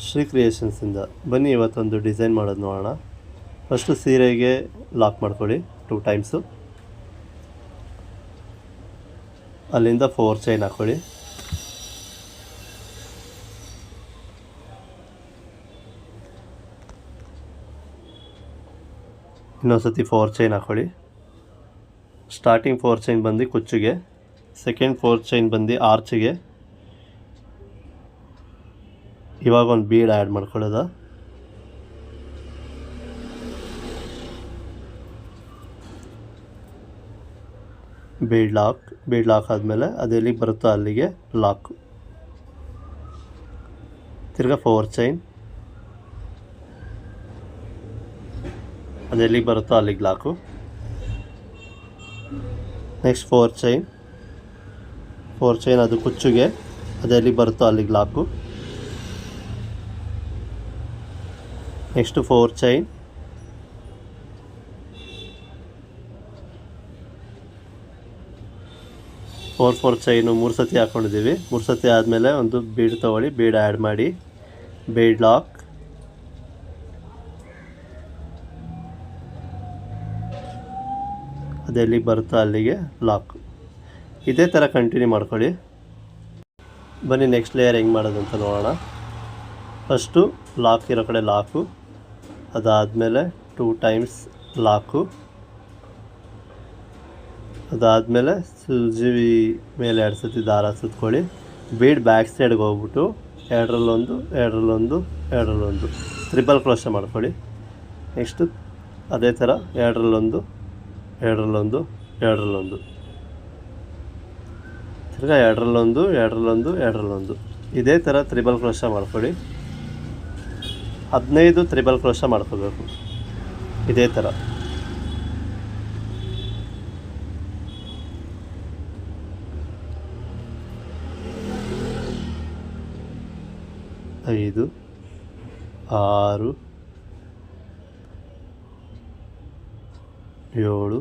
ಶ್ರೀ ಕ್ರಿಯೇಷನ್ಸಿಂದ ಬನ್ನಿ ಇವತ್ತೊಂದು ಡಿಸೈನ್ ಮಾಡೋದು ನೋಡೋಣ. ಫಸ್ಟು ಸೀರೆಗೆ ಲಾಕ್ ಮಾಡ್ಕೊಳ್ಳಿ 2 ಟೈಮ್ಸು. ಅಲ್ಲಿಂದ 4 ಚೈನ್ ಹಾಕ್ಕೊಳ್ಳಿ. ಇನ್ನೊಂದ್ಸತಿ 4 ಚೈನ್ ಹಾಕ್ಕೊಳ್ಳಿ. ಸ್ಟಾರ್ಟಿಂಗ್ 4 ಚೈನ್ ಬಂದು ಕುಚ್ಚಿಗೆ, ಸೆಕೆಂಡ್ 4 ಚೈನ್ ಬಂದು ಆರ್ಚಿಗೆ. ಇವಾಗ ಒಂದು ಬೀಡ್ ಆ್ಯಡ್ ಮಾಡ್ಕೊಳ್ಳೋದ. ಬೀಡ್ ಲಾಕ್ ಆದಮೇಲೆ ಅದು ಎಲ್ಲಿಗೆ ಬರುತ್ತೋ ಅಲ್ಲಿಗೆ ಲಾಕ್. ತಿರ್ಗಾ 4 ಚೈನ್, ಅದು ಎಲ್ಲಿಗೆ ಬರುತ್ತೋ ಅಲ್ಲಿಗೆ ಲಾಕು. ನೆಕ್ಸ್ಟ್ 4 ಚೈನ್ ಅದು ಕುಚ್ಚುಗೆ, ಅದು ಎಲ್ಲಿಗೆ ಬರುತ್ತೋ ಅಲ್ಲಿಗೆ ಲಾಕು. ನೆಕ್ಸ್ಟ್ 4 ಚೈನ್, ಫೋರ್ ಚೈನು 3 ಸತಿ ಹಾಕ್ಕೊಂಡಿದ್ದೀವಿ. 3 ಸತಿ ಆದಮೇಲೆ ಒಂದು ಬೀಡ್ ತೊಗೊಳ್ಳಿ, ಬೀಡ್ ಆ್ಯಡ್ ಮಾಡಿ, ಬೀಡ್ ಲಾಕ್. ಅದು ಎಲ್ಲಿಗೆ ಬರುತ್ತೋ ಅಲ್ಲಿಗೆ ಲಾಕ್. ಇದೇ ಥರ ಕಂಟಿನ್ಯೂ ಮಾಡ್ಕೊಳ್ಳಿ. ಬನ್ನಿ ನೆಕ್ಸ್ಟ್ ಲೇಯರ್ ಹೆಂಗೆ ಮಾಡೋದು ಅಂತ ನೋಡೋಣ. ಫಸ್ಟು ಲಾಕ್ ಇರೋ ಕಡೆ ಲಾಕು, ಅದಾದಮೇಲೆ 2 ಟೈಮ್ಸ್ ಲಾಕು, ಅದಾದಮೇಲೆ ಸೂಜಿ ಮೇಲೆ 2 ಸತಿ ದಾರ ಸುತ್ಕೊಳ್ಳಿ. ಬೀಡ್ ಬ್ಯಾಕ್ ಸೈಡ್ಗೆ ಹೋಗ್ಬಿಟ್ಟು ಎರಡರಲ್ಲೊಂದು ತ್ರಿಬಲ್ ಕ್ರೋಶೆ ಮಾಡ್ಕೊಳ್ಳಿ. ನೆಕ್ಸ್ಟು ಅದೇ ಥರ ಎರಡರಲ್ಲೊಂದು ತಿರ್ಗಾ ಎರಡರಲ್ಲೊಂದು ಇದೇ ಥರ ತ್ರಿಬಲ್ ಕ್ರೋಶೆ ಮಾಡ್ಕೊಳ್ಳಿ. 15 ತ್ರಿಬಲ್ ಕ್ರೋಶೆ ಮಾಡ್ಕೋಬೇಕು ಇದೇ ಥರ. ಐದು, 6, 7,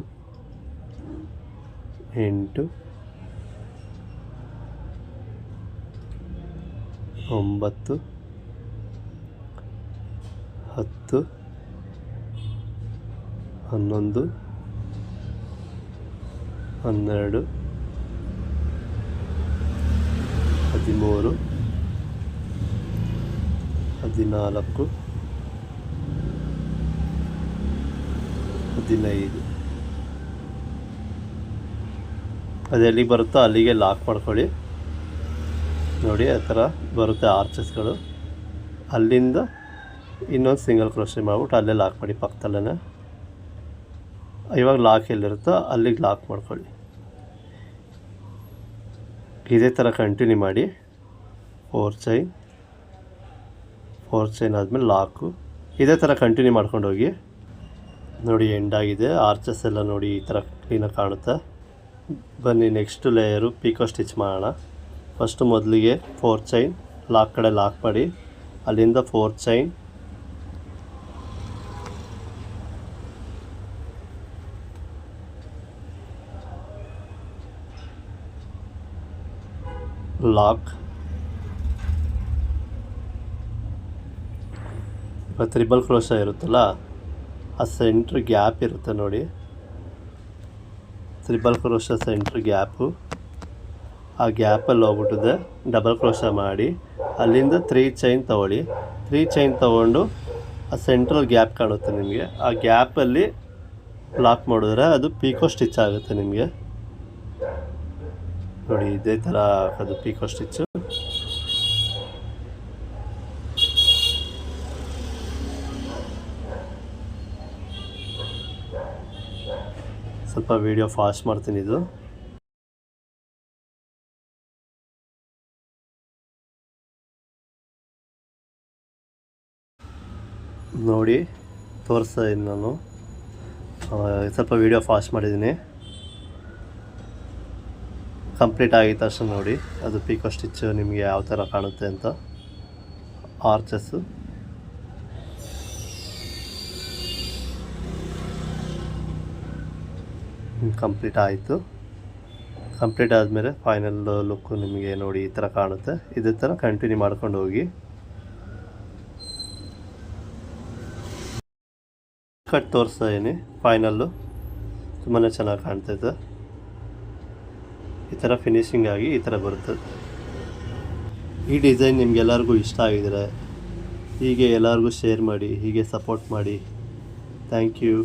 8, 9, 10, 11, 12, 13, 14, 15. ಅದು ಎಲ್ಲಿಗೆ ಬರುತ್ತೋ ಅಲ್ಲಿಗೆ ಲಾಕ್ ಮಾಡ್ಕೊಳ್ಳಿ. ನೋಡಿ ಆ ಥರ ಬರುತ್ತೆ ಆರ್ಚಸ್ಗಳು. ಅಲ್ಲಿಂದ ಇನ್ನೊಂದು ಸಿಂಗಲ್ ಕ್ರೋಶೆ ಮಾಡ್ಬಿಟ್ಟು ಅಲ್ಲೇ ಲಾಕ್ ಮಾಡಿ ಪಕ್ಕದಲ್ಲೇ. ಇವಾಗ ಲಾಕ್ ಎಲ್ಲಿರುತ್ತೋ ಅಲ್ಲಿಗೆ ಲಾಕ್ ಮಾಡ್ಕೊಳ್ಳಿ. ಇದೇ ಥರ ಕಂಟಿನ್ಯೂ ಮಾಡಿ. 4 ಚೈನ್ ಆದಮೇಲೆ ಲಾಕು. ಇದೇ ಥರ ಕಂಟಿನ್ಯೂ ಮಾಡ್ಕೊಂಡು ಹೋಗಿ. ನೋಡಿ ಎಂಡಾಗಿದೆ, ಆರ್ಚಸ್ ಎಲ್ಲ ನೋಡಿ ಈ ಥರ ಕ್ಲೀನಾಗಿ ಕಾಣುತ್ತೆ. ಬನ್ನಿ ನೆಕ್ಸ್ಟ್ ಲೇಯರು ಪಿಕೋ ಸ್ಟಿಚ್ ಮಾಡೋಣ. ಫಸ್ಟು ಮೊದಲಿಗೆ 4 ಚೈನ್ ಲಾಕ್ ಕಡೆ ಲಾಕ್ ಮಾಡಿ, ಅಲ್ಲಿಂದ 4 ಚೈನ್, ಲಾಕ್. ಇವಾಗ ತ್ರಿಬಲ್ ಕ್ರೋಶೆ ಇರುತ್ತಲ್ಲ, ಆ ಸೆಂಟ್ರ್ ಗ್ಯಾಪ್ ಇರುತ್ತೆ ನೋಡಿ, ತ್ರಿಬಲ್ ಕ್ರೋಶೆ ಸೆಂಟ್ರ್ ಗ್ಯಾಪು. ಆ ಗ್ಯಾಪಲ್ಲಿ ಹೋಗ್ಬಿಟ್ಟಿದೆ ಡಬಲ್ ಕ್ರೋಶೆ ಮಾಡಿ, ಅಲ್ಲಿಂದ 3 ಚೈನ್ ತೊಗೊಳ್ಳಿ. 3 ಚೈನ್ ತೊಗೊಂಡು ಆ ಸೆಂಟ್ರಲ್ ಗ್ಯಾಪ್ ಕಾಣುತ್ತೆ ನಿಮಗೆ, ಆ ಗ್ಯಾಪಲ್ಲಿ ಲಾಕ್ ಮಾಡಿದ್ರೆ ಅದು ಪಿಕೋ ಸ್ಟಿಚ್ ಆಗುತ್ತೆ ನಿಮಗೆ. ನೋಡಿ ಇದೇ ಥರ ಅದು ಪಿಕೋ ಸ್ಟಿಚ್ಚು. ಸ್ವಲ್ಪ ವಿಡಿಯೋ ಫಾಸ್ಟ್ ಮಾಡ್ತೀನಿ. ಇದು ನೋಡಿ ತೋರಿಸ್ತಾ ಇದ್ದೀನಿ ನಾನು, ಸ್ವಲ್ಪ ವಿಡಿಯೋ ಫಾಸ್ಟ್ ಮಾಡಿದ್ದೀನಿ. ಕಂಪ್ಲೀಟ್ ಆಗಿದ ತಕ್ಷಣ ನೋಡಿ ಅದು ಪಿಕೋ ಸ್ಟಿಚ್ಚು ನಿಮಗೆ ಯಾವ ಥರ ಕಾಣುತ್ತೆ ಅಂತ. ಆರ್ಚಸ್ಸು ಕಂಪ್ಲೀಟ್ ಆಯಿತು. ಕಂಪ್ಲೀಟ್ ಆದಮೇಲೆ ಫೈನಲ್ ಲುಕ್ಕು ನಿಮಗೆ ನೋಡಿ ಈ ಥರ ಕಾಣುತ್ತೆ. ಇದೇ ಥರ ಕಂಟಿನ್ಯೂ ಮಾಡ್ಕೊಂಡು ಹೋಗಿ. ಕಟ್ ತೋರಿಸ್ತಾ ಇದೀನಿ ಫೈನಲ್ಲು ತುಂಬಾ ಚೆನ್ನಾಗಿ ಕಾಣ್ತೈತೆ. ಈ ಥರ ಫಿನಿಶಿಂಗ್ ಆಗಿ ಈ ಥರ ಬರುತ್ತೆ. ಈ ಡಿಸೈನ್ ನಿಮ್ಗೆಲ್ಲರಿಗೂ ಇಷ್ಟ ಆಗಿದರೆ ಹೀಗೆ ಎಲ್ಲರಿಗೂ ಶೇರ್ ಮಾಡಿ, ಹೀಗೆ ಸಪೋರ್ಟ್ ಮಾಡಿ. Thank you.